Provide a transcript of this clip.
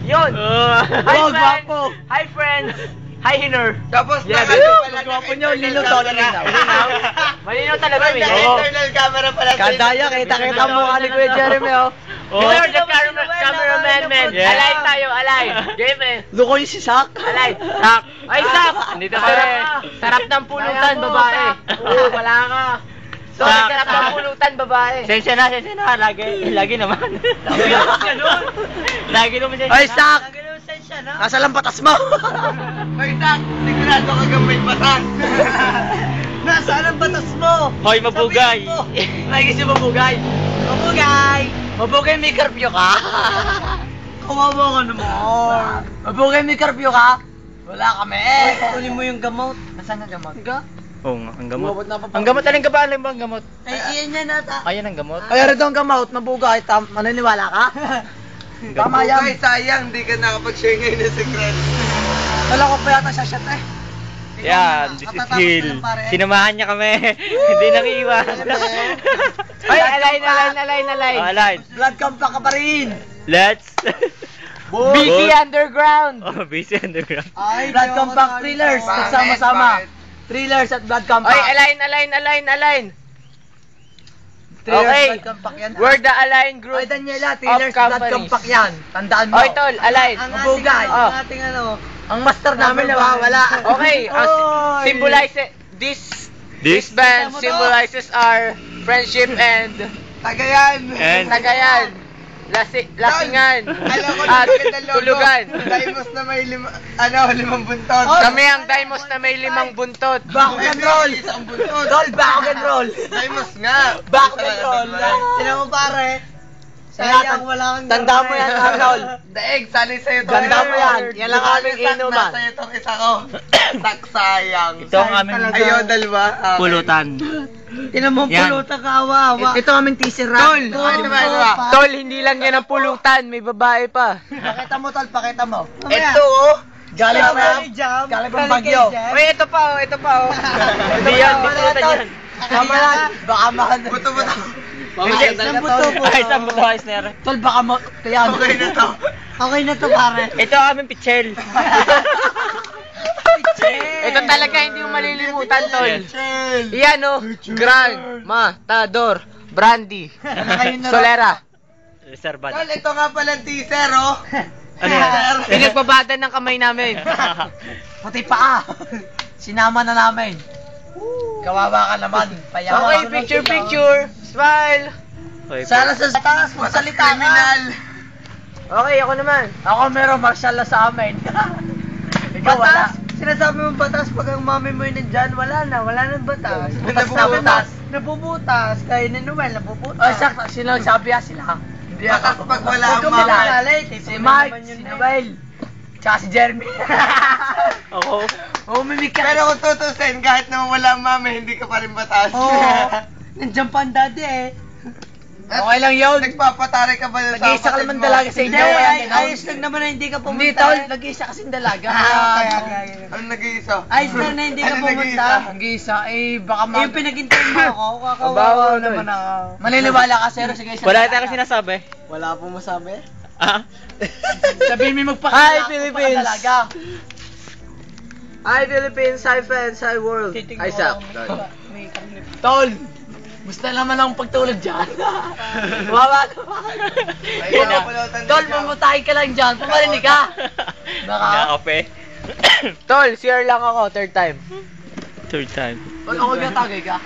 Yun! Hi, Oh, friends! gwapo. Hi, friends! Hi, Hiner! Tapos Yeah, gwapo nyo, lilo to, linaw. Malinaw talaga, May Will. internal camera pala. Kadaya, kita mo ka ni Kuya Jeremy, oh. You're the cameraman, man. Yeah. Alive tayo, alive. Game, eh. Luko yung si Sak. Alive. Sak. Ay, Sak. Andito pa rin. Sarap ng pulutan, babae. Oo, wala ka. So, sarap ng pulutan, babae. Sensya na. Lagi naman. Lagi naman sensya. Ay, Sak! Nasa lang batas mo. May tak, sigurado ka gamay batas. Nasaan ang batas mo? Hoy, mabugay. Lagi si Mabugay. Mabugay, may curfew ka? Kawawa ka naman. Mabugay, may curfew ka? Wala kami. Kunin mo yung gamot. Nasaan ang gamot? Oo nga, ang gamot. Ang gamot, alin ka ba? Alin ba ang gamot? Ay, iyan yan nata. Ayan ang gamot. Ay, rito ang gamot. Mabugay. Maniniwala ka? Tama yan. Okay, sayang, di ka nakapag-share ngayon ng secret. Wala ko pa yata siya shot eh. Yan, this is Hill. Sinamahan niya kami. Hindi nakiiwan. Ay, align. Alright. Blood compact ka pa rin. Let's. BC Underground. Oh, BC Underground. Ay, blood compact thrillers. Nagsama-sama. Thrillers at blood compact. Ay, align. Thrillers, Okay. blood compact yan. We're the Align Group. Ay, Daniela, thrillers, of blood companies. compact yan. Tandaan mo. Oy, tol, align. Mabugay. Oh. Ating ang master namin nawawala. Okay, Oy. symbolize this band symbolizes our friendship and Tagayan. tagayan, lasingan, Alam ko at na logo. tulugan. Daimos na may limang buntot. Kami ang Daimos na may 5 buntot. Back and roll. Isang buntot. Tol, back and roll. Daimos nga. Back and roll. Tinan mo pare. Sayang wala kang tanda mo yan, Arnold. Daig, sali sa'yo to. Ganda mo yan. Yan lang aming inuman. Sa'yo itong isa ko. Tak sayang. Ito ang aming Ayun, dalawa. Okay. pulutan. Tinan mo, Yan. pulutan kawawa. Ito aming teaser Tol, ano ba? Tol, hindi lang yan ang pulutan, may babae pa. Pakita mo, Tol, pakita mo. Ito, oh. Galing pang Bagyo. Uy, ito pa. Hindi yan, di pulutan yan. Tama yan. Baka mahal. Buto-buto. Isang buto po. Ay, isang buto, ayos na yan. Tol, baka mo. Kaya Okay na to. Okay na to, pare. Ito ang aming pichel. Ito talaga hindi mo malilimutan, Tol. Iyan, oh. Grand Matador Brandy Solera. Reservada. Tol, ito nga palang teaser, oh. Ano yan? Pinagbabadan ng kamay namin. Pati paa. Sinama na namin. Kawawa ka naman. Payawa. Okay, picture. Smile. Sana sa taas, magsalita ka. Criminal. Okay, ako naman. Ako meron martial law sa amin. Ikaw wala. Sinasabi mo batas pag ang mami mo yun nandyan, wala nang batas. Nabubutas. Kaya ni Noel, nabubutas. Ay, sakto, sila nagsabi sila. Hindi Batas pag wala ang Huwag mami. kami nalalit. Si Mike, si Noel, tsaka si Jeremy. Ako. Oo, mimik ka. Pero kung tutusin, kahit naman wala ang mami, hindi ka pa rin batas. Oo. Nandiyan pa ang daddy eh. Okay lang yun. Nagpapatari ka ba sa Nag-iisa ka naman dalaga sa inyo. Ayos lang naman na hindi ka pumunta. Hindi, Tol. Nag-iisa kasing dalaga. Ano nag-iisa? Ayos lang na hindi ka Ano pumunta. nag-iisa? Nag-iisa. Eh, baka yung pinagintay mo ako. Abawa, Kakawawa Tol. naman ako. Maniniwala ka, Sero. Sige, Wala tayong sinasabi. Wala po masabi. Ah? Sabihin mo magpakilala. Hi, Philippines. Hi, Philippines. Hi, fans. Hi, world. Hi, Sak. Tol. Gusto naman akong pagtulog dyan. Wawa naman. Tol, mamutahin ka lang dyan. Pumarinig ka. Baka. Kape. Tol, CR lang ako, third time. Tol, ako nagtagay ka.